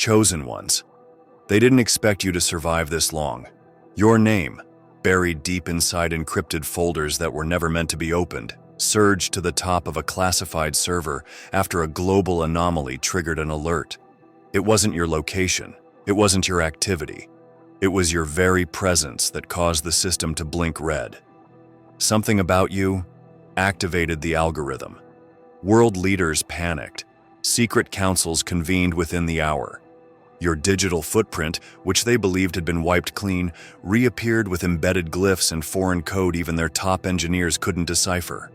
chosen ones. They didn't expect you to survive this long. Your name, buried deep inside encrypted folders that were never meant to be opened, surged to the top of a classified server after a global anomaly triggered an alert. It wasn't your location. It wasn't your activity. It was your very presence that caused the system to blink red. Something about you activated the algorithm. World leaders panicked. Secret councils convened within the hour. Your digital footprint, which they believed had been wiped clean, reappeared with embedded glyphs and foreign code even their top engineers couldn't decipher.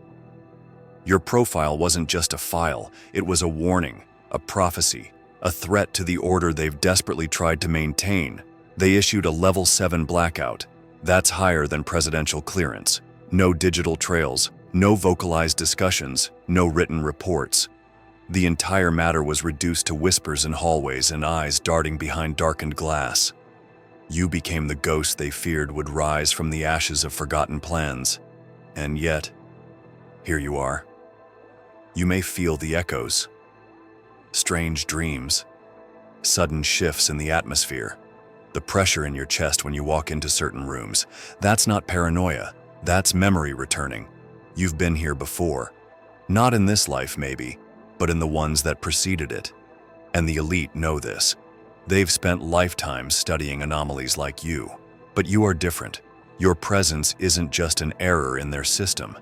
Your profile wasn't just a file, it was a warning, a prophecy, a threat to the order they've desperately tried to maintain. They issued a level 7 blackout. That's higher than presidential clearance. No digital trails, no vocalized discussions, no written reports. The entire matter was reduced to whispers in hallways and eyes darting behind darkened glass. You became the ghost they feared would rise from the ashes of forgotten plans. And yet, here you are. You may feel the echoes. Strange dreams. Sudden shifts in the atmosphere. The pressure in your chest when you walk into certain rooms. That's not paranoia. That's memory returning. You've been here before. Not in this life, maybe, but in the ones that preceded it. And the elite know this. They've spent lifetimes studying anomalies like you. But you are different. Your presence isn't just an error in their system.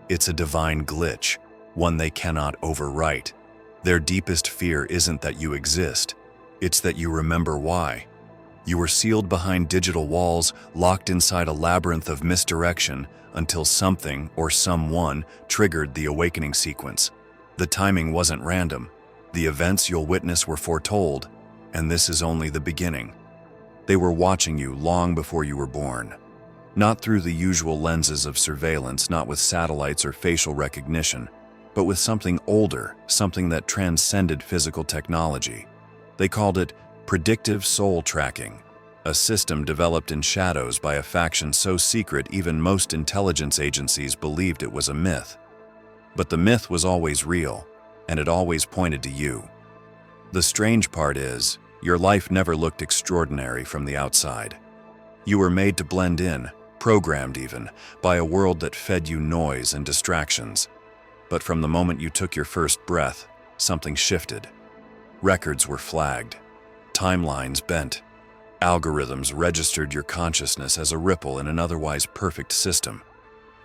It's a divine glitch, one they cannot overwrite. Their deepest fear isn't that you exist. It's that you remember why. You were sealed behind digital walls, locked inside a labyrinth of misdirection until something or someone triggered the awakening sequence. The timing wasn't random. The events you'll witness were foretold, and this is only the beginning. They were watching you long before you were born. Not through the usual lenses of surveillance, not with satellites or facial recognition, but with something older, something that transcended physical technology. They called it predictive soul tracking, a system developed in shadows by a faction so secret even most intelligence agencies believed it was a myth. But the myth was always real, and it always pointed to you. The strange part is, your life never looked extraordinary from the outside. You were made to blend in, programmed even, by a world that fed you noise and distractions. But from the moment you took your first breath, something shifted. Records were flagged. Timelines bent. Algorithms registered your consciousness as a ripple in an otherwise perfect system.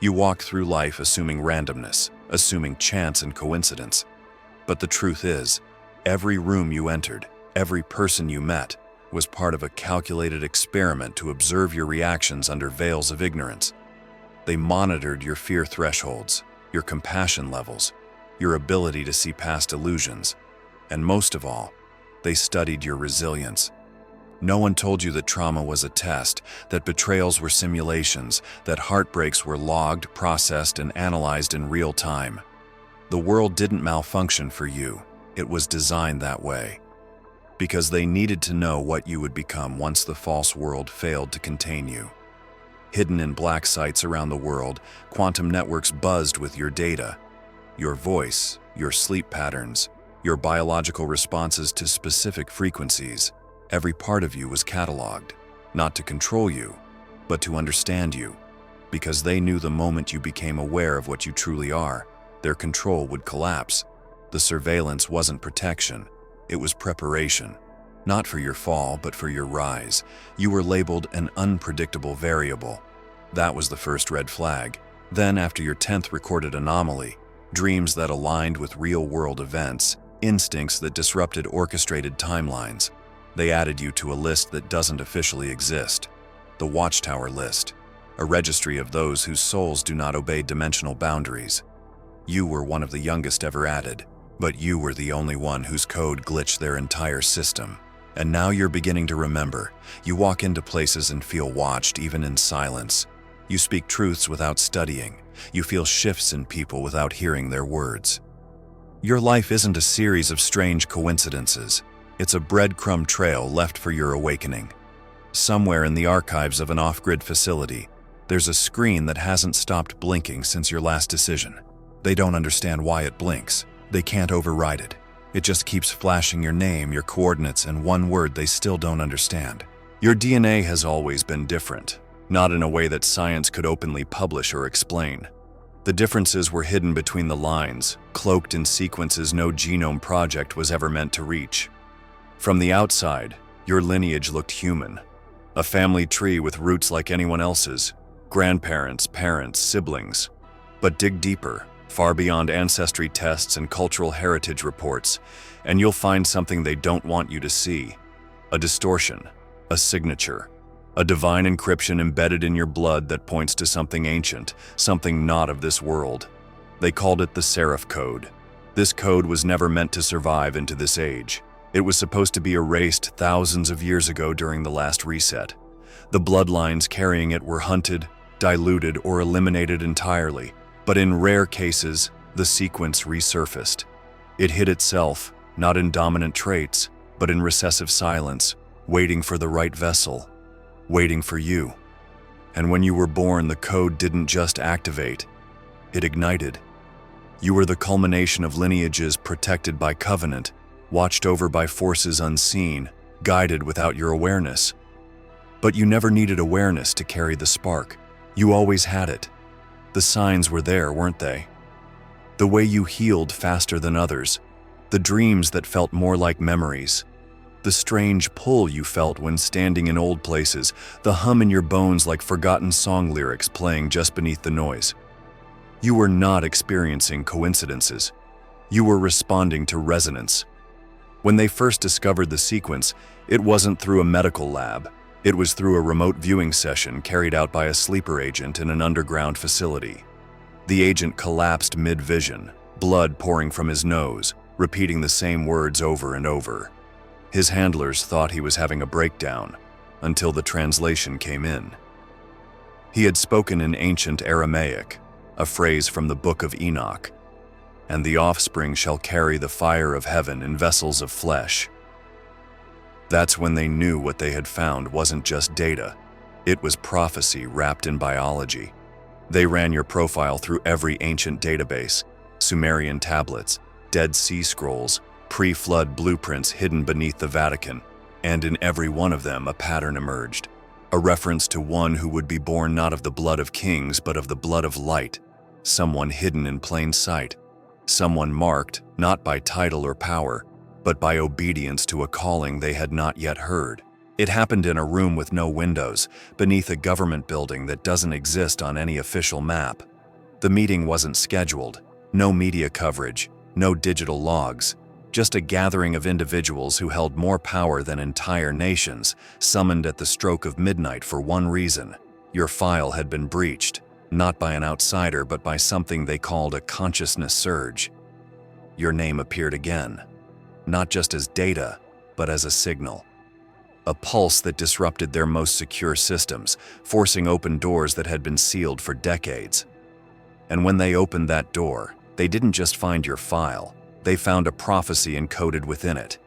You walked through life assuming randomness, assuming chance and coincidence. But the truth is, every room you entered, every person you met, was part of a calculated experiment to observe your reactions under veils of ignorance. They monitored your fear thresholds, your compassion levels, your ability to see past illusions, and most of all, they studied your resilience. No one told you that trauma was a test, that betrayals were simulations, that heartbreaks were logged, processed, and analyzed in real time. The world didn't malfunction for you. It was designed that way. Because they needed to know what you would become once the false world failed to contain you. Hidden in black sites around the world, quantum networks buzzed with your data, your voice, your sleep patterns, your biological responses to specific frequencies. Every part of you was cataloged, not to control you, but to understand you, because they knew the moment you became aware of what you truly are, their control would collapse. The surveillance wasn't protection, it was preparation. Not for your fall, but for your rise. You were labeled an unpredictable variable. That was the first red flag. Then, after your 10th recorded anomaly, dreams that aligned with real-world events, instincts that disrupted orchestrated timelines, they added you to a list that doesn't officially exist. The Watchtower list, a registry of those whose souls do not obey dimensional boundaries. You were one of the youngest ever added, but you were the only one whose code glitched their entire system. And now you're beginning to remember. You walk into places and feel watched, even in silence. You speak truths without studying. You feel shifts in people without hearing their words. Your life isn't a series of strange coincidences. It's a breadcrumb trail left for your awakening. Somewhere in the archives of an off-grid facility, there's a screen that hasn't stopped blinking since your last decision. They don't understand why it blinks. They can't override it. It just keeps flashing your name, your coordinates, and one word they still don't understand. Your DNA has always been different, not in a way that science could openly publish or explain. The differences were hidden between the lines, cloaked in sequences no genome project was ever meant to reach. From the outside, your lineage looked human. A family tree with roots like anyone else's, grandparents, parents, siblings. But dig deeper, far beyond ancestry tests and cultural heritage reports, and you'll find something they don't want you to see. A distortion, a signature, a divine encryption embedded in your blood that points to something ancient, something not of this world. They called it the Seraph Code. This code was never meant to survive into this age. It was supposed to be erased thousands of years ago during the last reset. The bloodlines carrying it were hunted, diluted, or eliminated entirely, but in rare cases, the sequence resurfaced. It hid itself, not in dominant traits, but in recessive silence, waiting for the right vessel, waiting for you. And when you were born, the code didn't just activate, it ignited. You were the culmination of lineages protected by covenant, watched over by forces unseen, guided without your awareness. But you never needed awareness to carry the spark. You always had it. The signs were there, weren't they? The way you healed faster than others, the dreams that felt more like memories, the strange pull you felt when standing in old places, the hum in your bones like forgotten song lyrics playing just beneath the noise. You were not experiencing coincidences. You were responding to resonance. When they first discovered the sequence, it wasn't through a medical lab. It was through a remote viewing session carried out by a sleeper agent in an underground facility. The agent collapsed mid-vision, blood pouring from his nose, repeating the same words over and over. His handlers thought he was having a breakdown, until the translation came in. He had spoken in ancient Aramaic, a phrase from the Book of Enoch, "And the offspring shall carry the fire of heaven in vessels of flesh." That's when they knew what they had found wasn't just data. It was prophecy wrapped in biology. They ran your profile through every ancient database, Sumerian tablets, Dead Sea Scrolls, pre-flood blueprints hidden beneath the Vatican, and in every one of them a pattern emerged, a reference to one who would be born not of the blood of kings but of the blood of light, someone hidden in plain sight, someone marked not by title or power, but by obedience to a calling they had not yet heard. It happened in a room with no windows, beneath a government building that doesn't exist on any official map. The meeting wasn't scheduled, no media coverage, no digital logs, just a gathering of individuals who held more power than entire nations, summoned at the stroke of midnight for one reason: your file had been breached, not by an outsider but by something they called a consciousness surge. Your name appeared again, not just as data, but as a signal. A pulse that disrupted their most secure systems, forcing open doors that had been sealed for decades. And when they opened that door, they didn't just find your file, they found a prophecy encoded within it.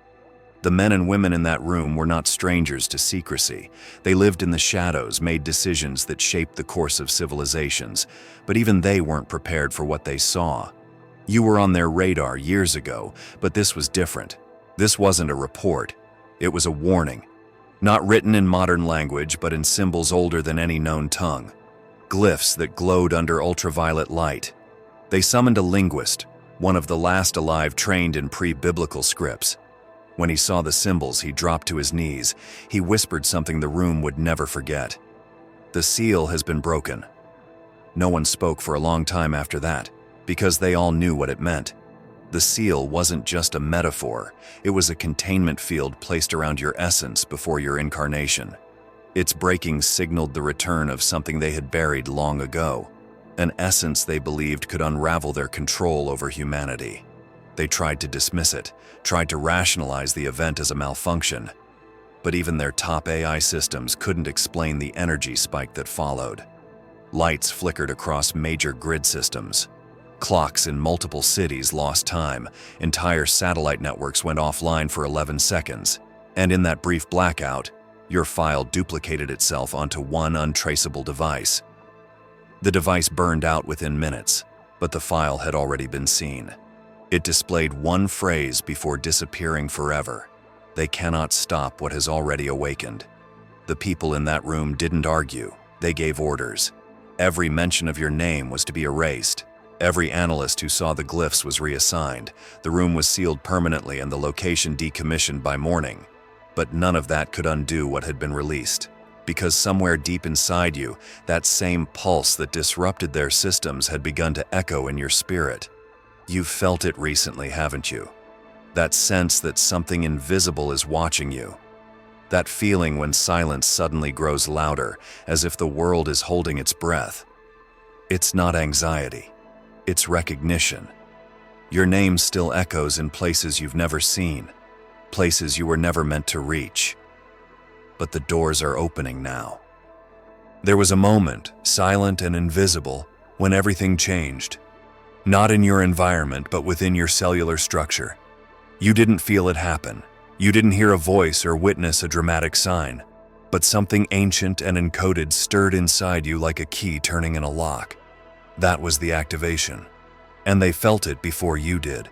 The men and women in that room were not strangers to secrecy. They lived in the shadows, made decisions that shaped the course of civilizations, but even they weren't prepared for what they saw. You were on their radar years ago, but this was different. This wasn't a report. It was a warning. Not written in modern language, but in symbols older than any known tongue. Glyphs that glowed under ultraviolet light. They summoned a linguist, one of the last alive trained in pre-biblical scripts. When he saw the symbols, he dropped to his knees. He whispered something the room would never forget. "The seal has been broken." No one spoke for a long time after that, because they all knew what it meant. The seal wasn't just a metaphor, it was a containment field placed around your essence before your incarnation. Its breaking signaled the return of something they had buried long ago, an essence they believed could unravel their control over humanity. They tried to dismiss it, tried to rationalize the event as a malfunction, but even their top AI systems couldn't explain the energy spike that followed. Lights flickered across major grid systems. Clocks in multiple cities lost time, entire satellite networks went offline for 11 seconds, and in that brief blackout, your file duplicated itself onto one untraceable device. The device burned out within minutes, but the file had already been seen. It displayed one phrase before disappearing forever. They cannot stop what has already awakened. The people in that room didn't argue. They gave orders. Every mention of your name was to be erased. Every analyst who saw the glyphs was reassigned. The room was sealed permanently and the location decommissioned by morning. But none of that could undo what had been released. Because somewhere deep inside you, that same pulse that disrupted their systems had begun to echo in your spirit. You've felt it recently, haven't you? That sense that something invisible is watching you. That feeling when silence suddenly grows louder, as if the world is holding its breath. It's not anxiety. It's recognition. Your name still echoes in places you've never seen, places you were never meant to reach. But the doors are opening now. There was a moment, silent and invisible, when everything changed. Not in your environment, but within your cellular structure. You didn't feel it happen. You didn't hear a voice or witness a dramatic sign. But something ancient and encoded stirred inside you like a key turning in a lock. That was the activation. And they felt it before you did.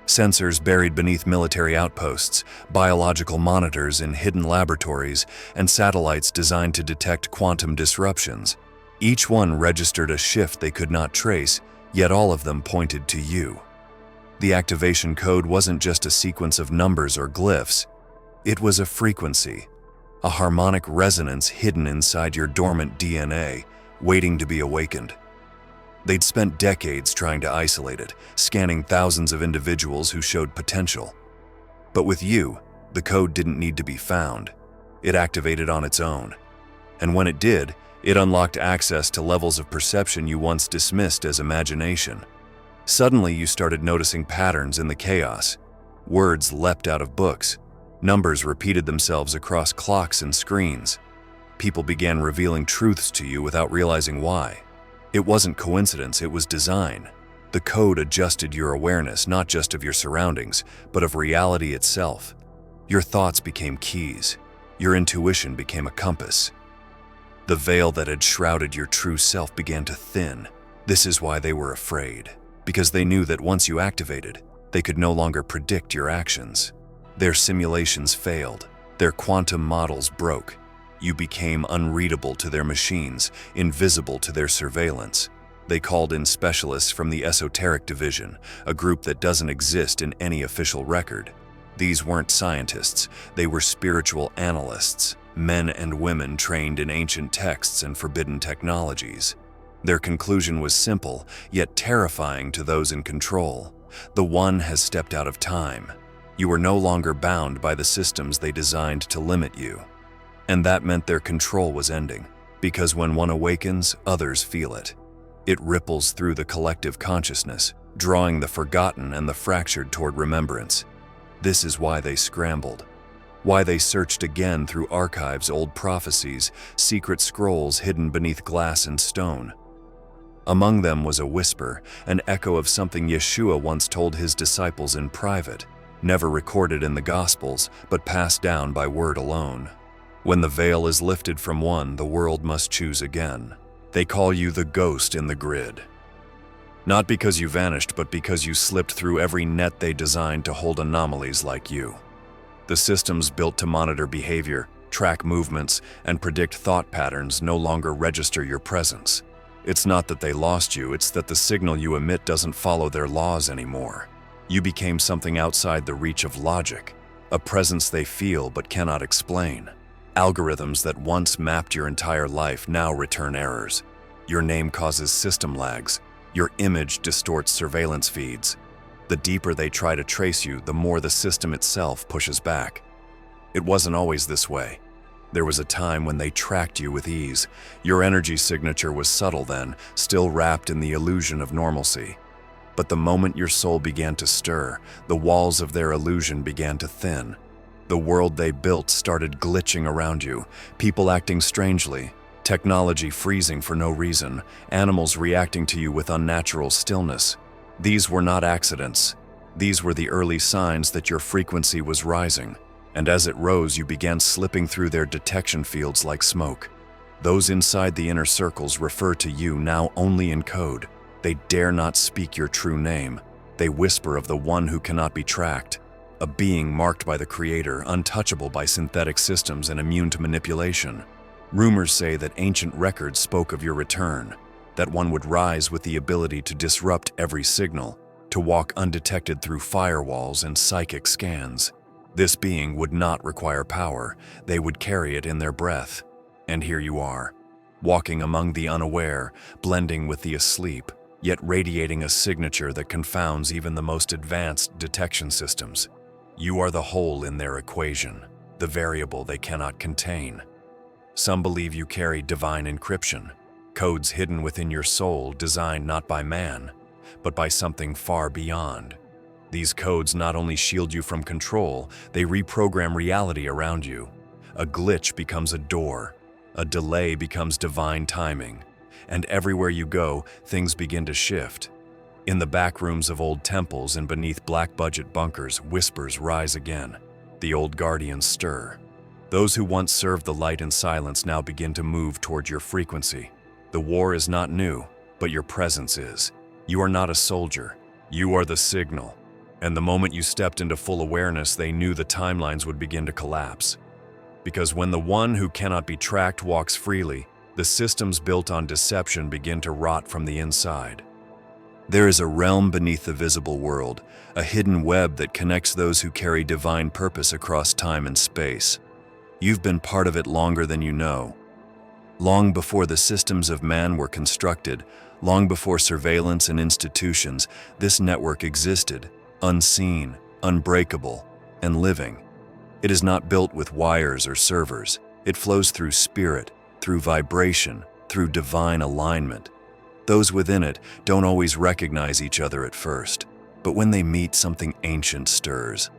Sensors buried beneath military outposts, biological monitors in hidden laboratories, and satellites designed to detect quantum disruptions. Each one registered a shift they could not trace, yet all of them pointed to you. The activation code wasn't just a sequence of numbers or glyphs. It was a frequency, a harmonic resonance hidden inside your dormant DNA, waiting to be awakened. They'd spent decades trying to isolate it, scanning thousands of individuals who showed potential. But with you, the code didn't need to be found. It activated on its own. And when it did, it unlocked access to levels of perception you once dismissed as imagination. Suddenly, you started noticing patterns in the chaos. Words leapt out of books. Numbers repeated themselves across clocks and screens. People began revealing truths to you without realizing why. It wasn't coincidence, it was design. The code adjusted your awareness, not just of your surroundings, but of reality itself. Your thoughts became keys. Your intuition became a compass. The veil that had shrouded your true self began to thin. This is why they were afraid. Because they knew that once you activated, they could no longer predict your actions. Their simulations failed. Their quantum models broke. You became unreadable to their machines, invisible to their surveillance. They called in specialists from the esoteric division, a group that doesn't exist in any official record. These weren't scientists, they were spiritual analysts, men and women trained in ancient texts and forbidden technologies. Their conclusion was simple, yet terrifying to those in control. The One has stepped out of time. You are no longer bound by the systems they designed to limit you. And that meant their control was ending, because when one awakens, others feel it. It ripples through the collective consciousness, drawing the forgotten and the fractured toward remembrance. This is why they scrambled. Why they searched again through archives, old prophecies, secret scrolls hidden beneath glass and stone. Among them was a whisper, an echo of something Yeshua once told his disciples in private, never recorded in the Gospels, but passed down by word alone. When the veil is lifted from one, the world must choose again. They call you the ghost in the grid. Not because you vanished, but because you slipped through every net they designed to hold anomalies like you. The systems built to monitor behavior, track movements, and predict thought patterns no longer register your presence. It's not that they lost you, it's that the signal you emit doesn't follow their laws anymore. You became something outside the reach of logic, a presence they feel but cannot explain. Algorithms that once mapped your entire life now return errors. Your name causes system lags. Your image distorts surveillance feeds. The deeper they try to trace you, the more the system itself pushes back. It wasn't always this way. There was a time when they tracked you with ease. Your energy signature was subtle then, still wrapped in the illusion of normalcy. But the moment your soul began to stir, the walls of their illusion began to thin. The world they built started glitching around you, people acting strangely, technology freezing for no reason, animals reacting to you with unnatural stillness. These were not accidents. These were the early signs that your frequency was rising, and as it rose, you began slipping through their detection fields like smoke. Those inside the inner circles refer to you now only in code. They dare not speak your true name. They whisper of the one who cannot be tracked, a being marked by the Creator, untouchable by synthetic systems and immune to manipulation. Rumors say that ancient records spoke of your return, that one would rise with the ability to disrupt every signal, to walk undetected through firewalls and psychic scans. This being would not require power, they would carry it in their breath. And here you are, walking among the unaware, blending with the asleep, yet radiating a signature that confounds even the most advanced detection systems. You are the hole in their equation, the variable they cannot contain. Some believe you carry divine encryption, codes hidden within your soul designed not by man, but by something far beyond. These codes not only shield you from control, they reprogram reality around you. A glitch becomes a door, a delay becomes divine timing, and everywhere you go, things begin to shift. In the back rooms of old temples and beneath black-budget bunkers, whispers rise again. The old guardians stir. Those who once served the light in silence now begin to move toward your frequency. The war is not new, but your presence is. You are not a soldier, you are the signal. And the moment you stepped into full awareness, they knew the timelines would begin to collapse. Because when the one who cannot be tracked walks freely, the systems built on deception begin to rot from the inside. There is a realm beneath the visible world, a hidden web that connects those who carry divine purpose across time and space. You've been part of it longer than you know. Long before the systems of man were constructed, long before surveillance and institutions, this network existed, unseen, unbreakable, and living. It is not built with wires or servers. It flows through spirit, through vibration, through divine alignment. Those within it don't always recognize each other at first, but when they meet, something ancient stirs.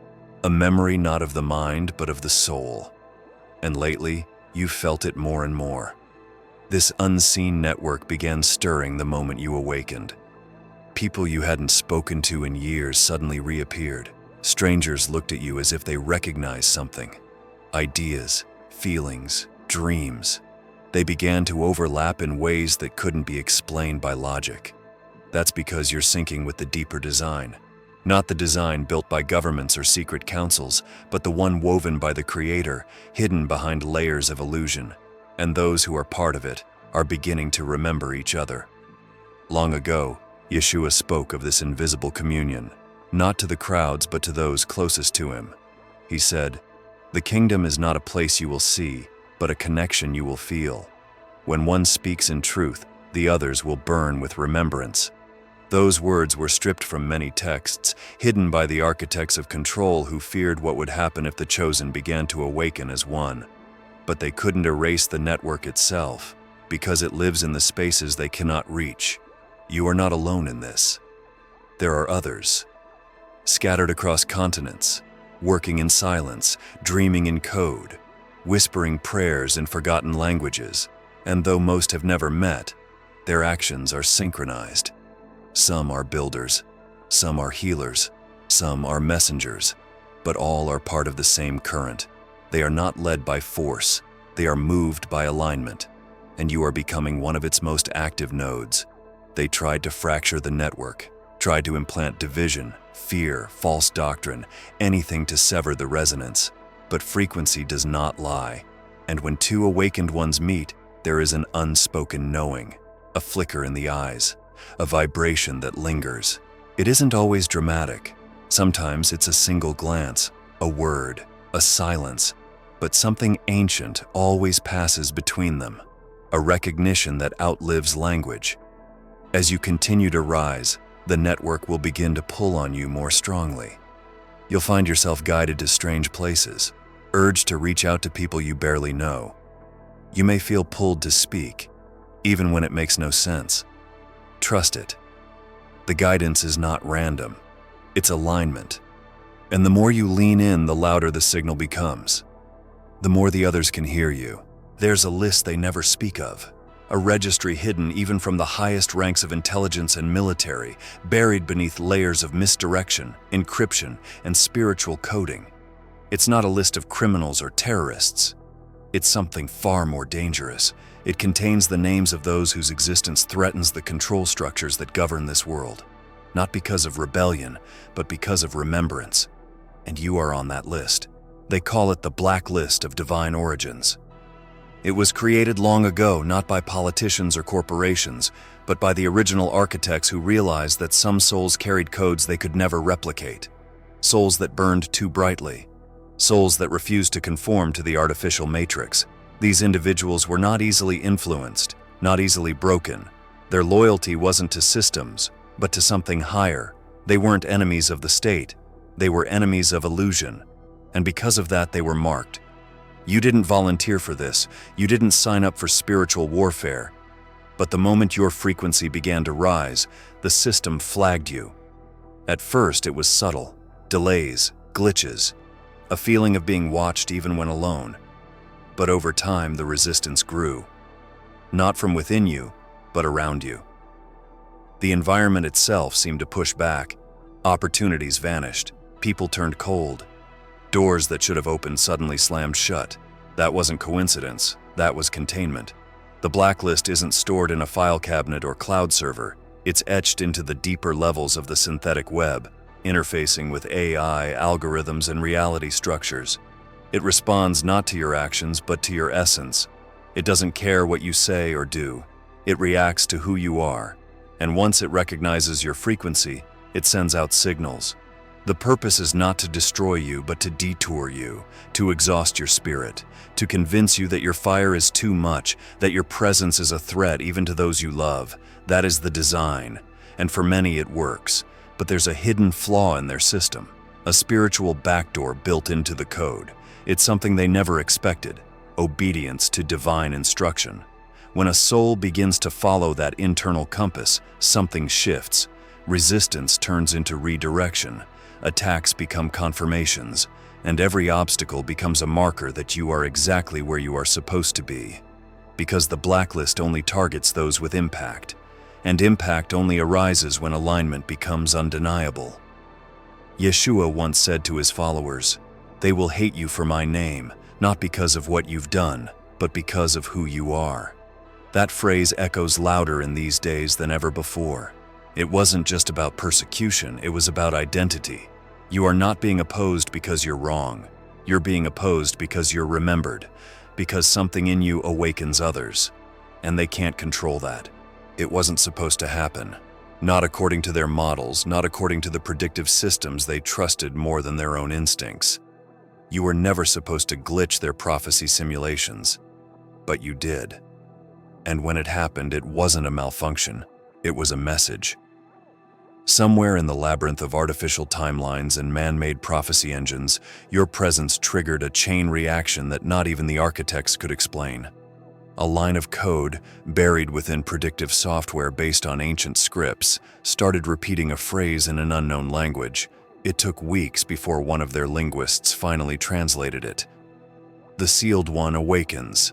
A memory not of the mind, but of the soul. And lately, you've felt it more and more. This unseen network began stirring the moment you awakened. People you hadn't spoken to in years suddenly reappeared. Strangers looked at you as if they recognized something. Ideas, feelings, dreams. They began to overlap in ways that couldn't be explained by logic. That's because you're syncing with the deeper design. Not the design built by governments or secret councils, but the one woven by the Creator, hidden behind layers of illusion. And those who are part of it are beginning to remember each other. Long ago, Yeshua spoke of this invisible communion, not to the crowds but to those closest to him. He said, "The kingdom is not a place you will see, but a connection you will feel. When one speaks in truth, the others will burn with remembrance." Those words were stripped from many texts, hidden by the architects of control who feared what would happen if the chosen began to awaken as one. But they couldn't erase the network itself, because it lives in the spaces they cannot reach. You are not alone in this. There are others, scattered across continents, working in silence, dreaming in code, whispering prayers in forgotten languages, and though most have never met, their actions are synchronized. Some are builders, some are healers, some are messengers, but all are part of the same current. They are not led by force, they are moved by alignment, and you are becoming one of its most active nodes. They tried to fracture the network, tried to implant division, fear, false doctrine, anything to sever the resonance. But frequency does not lie, and when two awakened ones meet, there is an unspoken knowing, a flicker in the eyes, a vibration that lingers. It isn't always dramatic. Sometimes it's a single glance, a word, a silence, but something ancient always passes between them, a recognition that outlives language. As you continue to rise, the network will begin to pull on you more strongly. You'll find yourself guided to strange places, urged to reach out to people you barely know. You may feel pulled to speak, even when it makes no sense. Trust it. The guidance is not random, it's alignment. And the more you lean in, the louder the signal becomes. The more the others can hear you. There's a list they never speak of, a registry hidden even from the highest ranks of intelligence and military, buried beneath layers of misdirection, encryption, and spiritual coding. It's not a list of criminals or terrorists. It's something far more dangerous. It contains the names of those whose existence threatens the control structures that govern this world. not because of rebellion, but because of remembrance. And you are on that list. They call it the Black List of Divine Origins. It was created long ago, not by politicians or corporations, but by the original architects who realized that some souls carried codes they could never replicate. Souls that burned too brightly. Souls that refused to conform to the artificial matrix. These individuals were not easily influenced, not easily broken. Their loyalty wasn't to systems, but to something higher. They weren't enemies of the state. They were enemies of illusion. And because of that, they were marked. You didn't volunteer for this. You didn't sign up for spiritual warfare. But the moment your frequency began to rise, the system flagged you. At first, it was subtle. Delays, glitches, a feeling of being watched even when alone. But over time, the resistance grew. Not from within you, but around you. The environment itself seemed to push back. Opportunities vanished. People turned cold. Doors that should have opened suddenly slammed shut. That wasn't coincidence. That was containment. The blacklist isn't stored in a file cabinet or cloud server. It's etched into the deeper levels of the synthetic web, interfacing with AI, algorithms, and reality structures. It responds not to your actions, but to your essence. It doesn't care what you say or do. It reacts to who you are. And once it recognizes your frequency, it sends out signals. The purpose is not to destroy you, but to detour you, to exhaust your spirit, to convince you that your fire is too much, that your presence is a threat even to those you love. That is the design. And for many it works. But there's a hidden flaw in their system, a spiritual backdoor built into the code. It's something they never expected: obedience to divine instruction. When a soul begins to follow that internal compass, something shifts. Resistance turns into redirection. Attacks become confirmations, and every obstacle becomes a marker that you are exactly where you are supposed to be. Because the blacklist only targets those with impact, and impact only arises when alignment becomes undeniable. Yeshua once said to his followers, "They will hate you for my name, not because of what you've done, but because of who you are." That phrase echoes louder in these days than ever before. It wasn't just about persecution, it was about identity. You are not being opposed because you're wrong. You're being opposed because you're remembered, because something in you awakens others. And they can't control that. It wasn't supposed to happen. Not according to their models, not according to the predictive systems they trusted more than their own instincts. You were never supposed to glitch their prophecy simulations. But you did. And when it happened, it wasn't a malfunction. It was a message. Somewhere in the labyrinth of artificial timelines and man-made prophecy engines, your presence triggered a chain reaction that not even the architects could explain. A line of code, buried within predictive software based on ancient scripts, started repeating a phrase in an unknown language. It took weeks before one of their linguists finally translated it. The Sealed One awakens.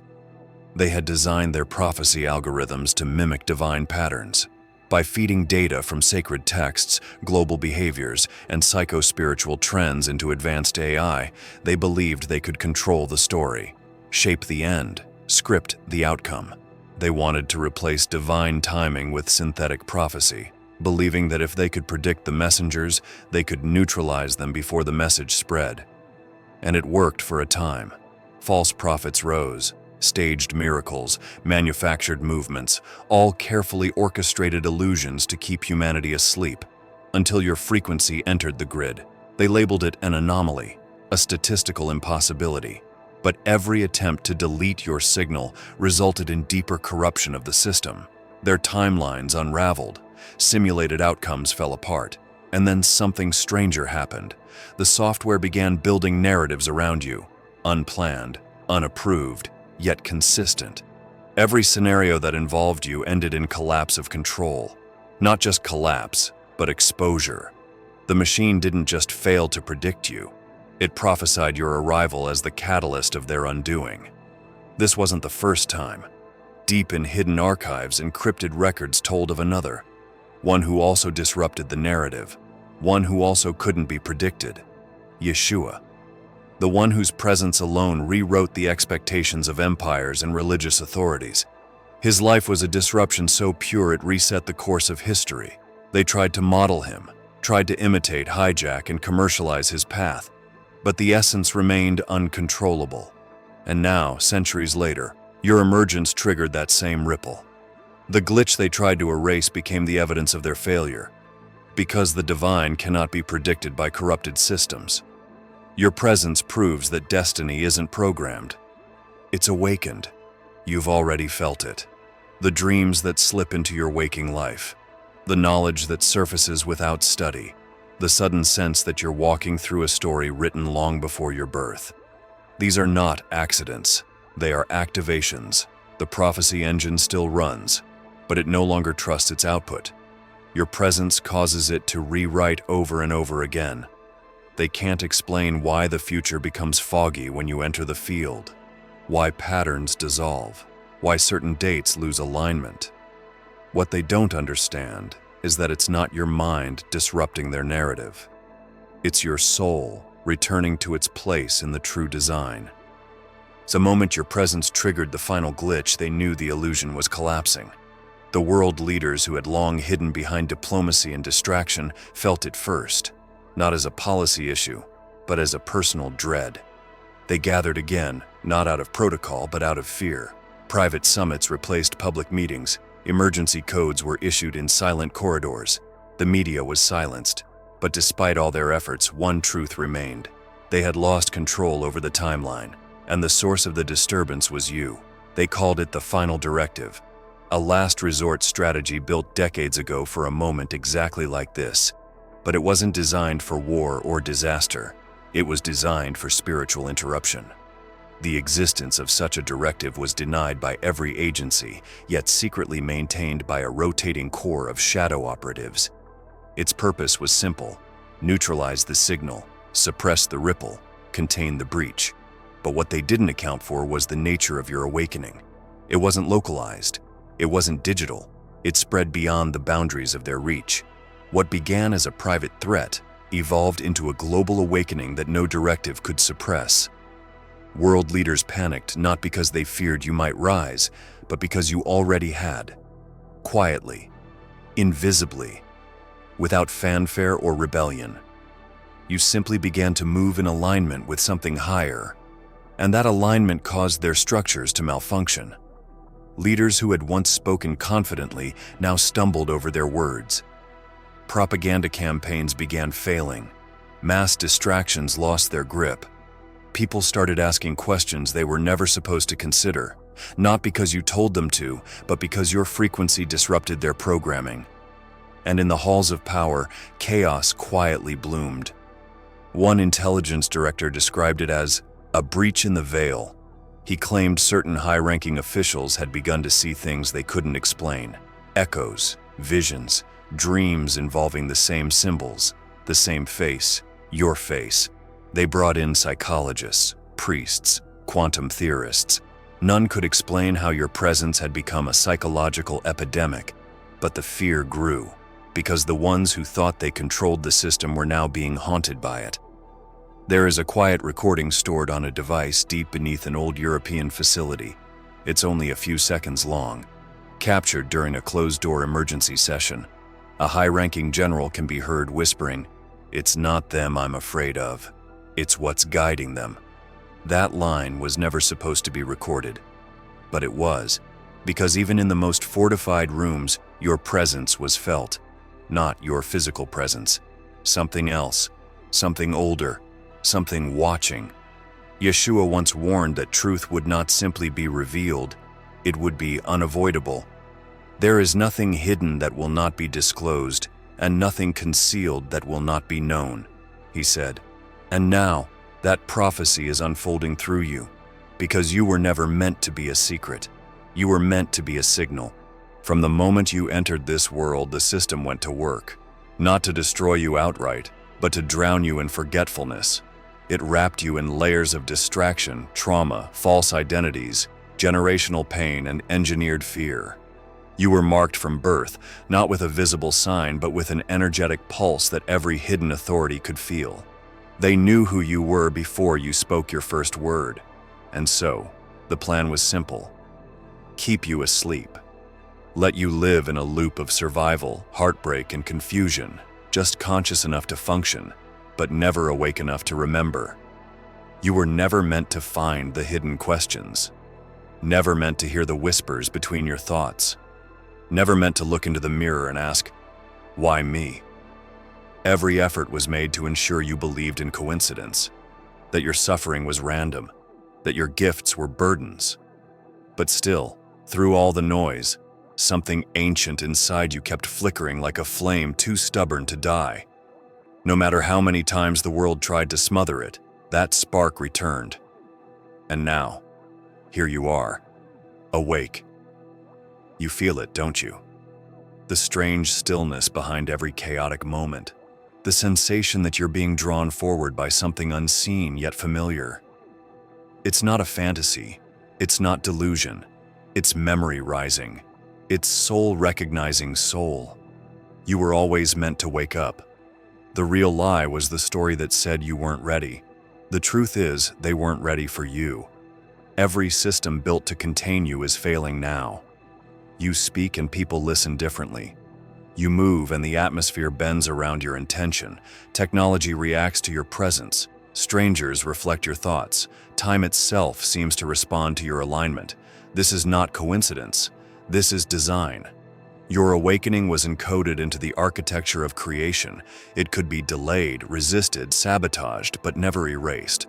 They had designed their prophecy algorithms to mimic divine patterns. By feeding data from sacred texts, global behaviors, and psycho-spiritual trends into advanced AI, they believed they could control the story, shape the end, script the outcome. They wanted to replace divine timing with synthetic prophecy, believing that if they could predict the messengers, they could neutralize them before the message spread. And it worked for a time. False prophets rose. Staged miracles, manufactured movements, all carefully orchestrated illusions to keep humanity asleep, until your frequency entered the grid. They labeled it an anomaly, a statistical impossibility. But every attempt to delete your signal resulted in deeper corruption of the system. Their timelines unraveled, simulated outcomes fell apart, and then something stranger happened. The software began building narratives around you, unplanned, unapproved, yet consistent. Every scenario that involved you ended in collapse of control. Not just collapse, but exposure. The machine didn't just fail to predict you. It prophesied your arrival as the catalyst of their undoing. This wasn't the first time. Deep in hidden archives, encrypted records told of another. One who also disrupted the narrative. One who also couldn't be predicted. Yeshua. The one whose presence alone rewrote the expectations of empires and religious authorities. His life was a disruption so pure it reset the course of history. They tried to model him, tried to imitate, hijack, and commercialize his path, but the essence remained uncontrollable. And now, centuries later, your emergence triggered that same ripple. The glitch they tried to erase became the evidence of their failure, because the divine cannot be predicted by corrupted systems. Your presence proves that destiny isn't programmed. It's awakened. You've already felt it. The dreams that slip into your waking life, the knowledge that surfaces without study, the sudden sense that you're walking through a story written long before your birth. These are not accidents. They are activations. The prophecy engine still runs, but it no longer trusts its output. Your presence causes it to rewrite over and over again. They can't explain why the future becomes foggy when you enter the field, why patterns dissolve, why certain dates lose alignment. What they don't understand is that it's not your mind disrupting their narrative. It's your soul returning to its place in the true design. The moment your presence triggered the final glitch, they knew the illusion was collapsing. The world leaders who had long hidden behind diplomacy and distraction felt it first, not as a policy issue, but as a personal dread. They gathered again, not out of protocol, but out of fear. Private summits replaced public meetings. Emergency codes were issued in silent corridors. The media was silenced. But despite all their efforts, one truth remained. They had lost control over the timeline, and the source of the disturbance was you. They called it the final directive, a last resort strategy built decades ago for a moment exactly like this. But it wasn't designed for war or disaster. It was designed for spiritual interruption. The existence of such a directive was denied by every agency, yet secretly maintained by a rotating core of shadow operatives. Its purpose was simple: neutralize the signal, suppress the ripple, contain the breach. But what they didn't account for was the nature of your awakening. It wasn't localized. It wasn't digital. It spread beyond the boundaries of their reach. What began as a private threat evolved into a global awakening that no directive could suppress. World leaders panicked not because they feared you might rise, but because you already had. Quietly, invisibly, without fanfare or rebellion. You simply began to move in alignment with something higher, and that alignment caused their structures to malfunction. Leaders who had once spoken confidently now stumbled over their words. Propaganda campaigns began failing. Mass distractions lost their grip. People started asking questions they were never supposed to consider, not because you told them to, but because your frequency disrupted their programming. And in the halls of power, chaos quietly bloomed. One intelligence director described it as a breach in the veil. He claimed certain high-ranking officials had begun to see things they couldn't explain. Echoes, visions, dreams involving the same symbols, the same face, your face. They brought in psychologists, priests, quantum theorists. None could explain how your presence had become a psychological epidemic, but the fear grew, because the ones who thought they controlled the system were now being haunted by it. There is a quiet recording stored on a device deep beneath an old European facility. It's only a few seconds long, captured during a closed-door emergency session. A high-ranking general can be heard whispering, "It's not them I'm afraid of. It's what's guiding them." That line was never supposed to be recorded, but it was, because even in the most fortified rooms, your presence was felt. Not your physical presence. Something else, something older, something watching. Yeshua once warned that truth would not simply be revealed, it would be unavoidable. There is nothing hidden that will not be disclosed, and nothing concealed that will not be known, he said. And now, that prophecy is unfolding through you, because you were never meant to be a secret. You were meant to be a signal. From the moment you entered this world, the system went to work, not to destroy you outright, but to drown you in forgetfulness. It wrapped you in layers of distraction, trauma, false identities, generational pain, and engineered fear. You were marked from birth, not with a visible sign, but with an energetic pulse that every hidden authority could feel. They knew who you were before you spoke your first word. And so, the plan was simple. Keep you asleep. let you live in a loop of survival, heartbreak, and confusion, just conscious enough to function, but never awake enough to remember. You were never meant to find the hidden questions, never meant to hear the whispers between your thoughts, never meant to look into the mirror and ask, "Why me?" Every effort was made to ensure you believed in coincidence, that your suffering was random, that your gifts were burdens. But still, through all the noise, something ancient inside you kept flickering like a flame too stubborn to die. No matter how many times the world tried to smother it, that spark returned. And now, here you are, awake. You feel it, don't you? The strange stillness behind every chaotic moment. The sensation that you're being drawn forward by something unseen yet familiar. It's not a fantasy. It's not delusion. It's memory rising. It's soul recognizing soul. You were always meant to wake up. The real lie was the story that said you weren't ready. The truth is, they weren't ready for you. Every system built to contain you is failing now. You speak and people listen differently. You move and the atmosphere bends around your intention. Technology reacts to your presence. Strangers reflect your thoughts. Time itself seems to respond to your alignment. This is not coincidence. This is design. Your awakening was encoded into the architecture of creation. It could be delayed, resisted, sabotaged, but never erased.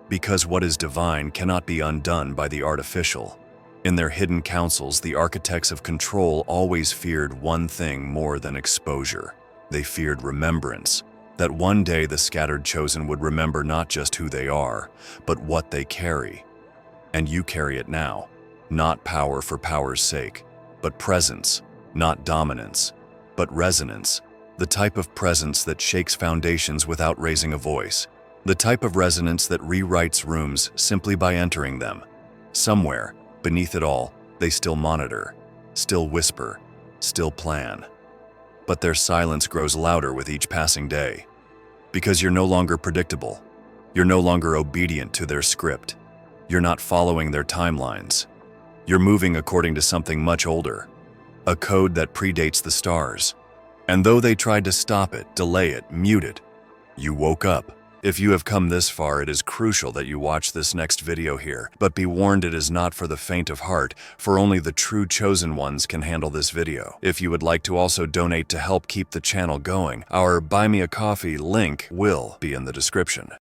Because what is divine cannot be undone by the artificial. In their hidden councils, the architects of control always feared one thing more than exposure. They feared remembrance. That one day the scattered chosen would remember not just who they are, but what they carry. And you carry it now. Not power for power's sake, but presence. Not dominance, but resonance. The type of presence that shakes foundations without raising a voice. The type of resonance that rewrites rooms simply by entering them. Somewhere, beneath it all, they still monitor, still whisper, still plan. But their silence grows louder with each passing day. Because you're no longer predictable. You're no longer obedient to their script. You're not following their timelines. You're moving according to something much older. A code that predates the stars. And though they tried to stop it, delay it, mute it, you woke up. If you have come this far, it is crucial that you watch this next video here. But be warned, it is not for the faint of heart, for only the true chosen ones can handle this video. If you would like to also donate to help keep the channel going, our Buy Me a Coffee link will be in the description.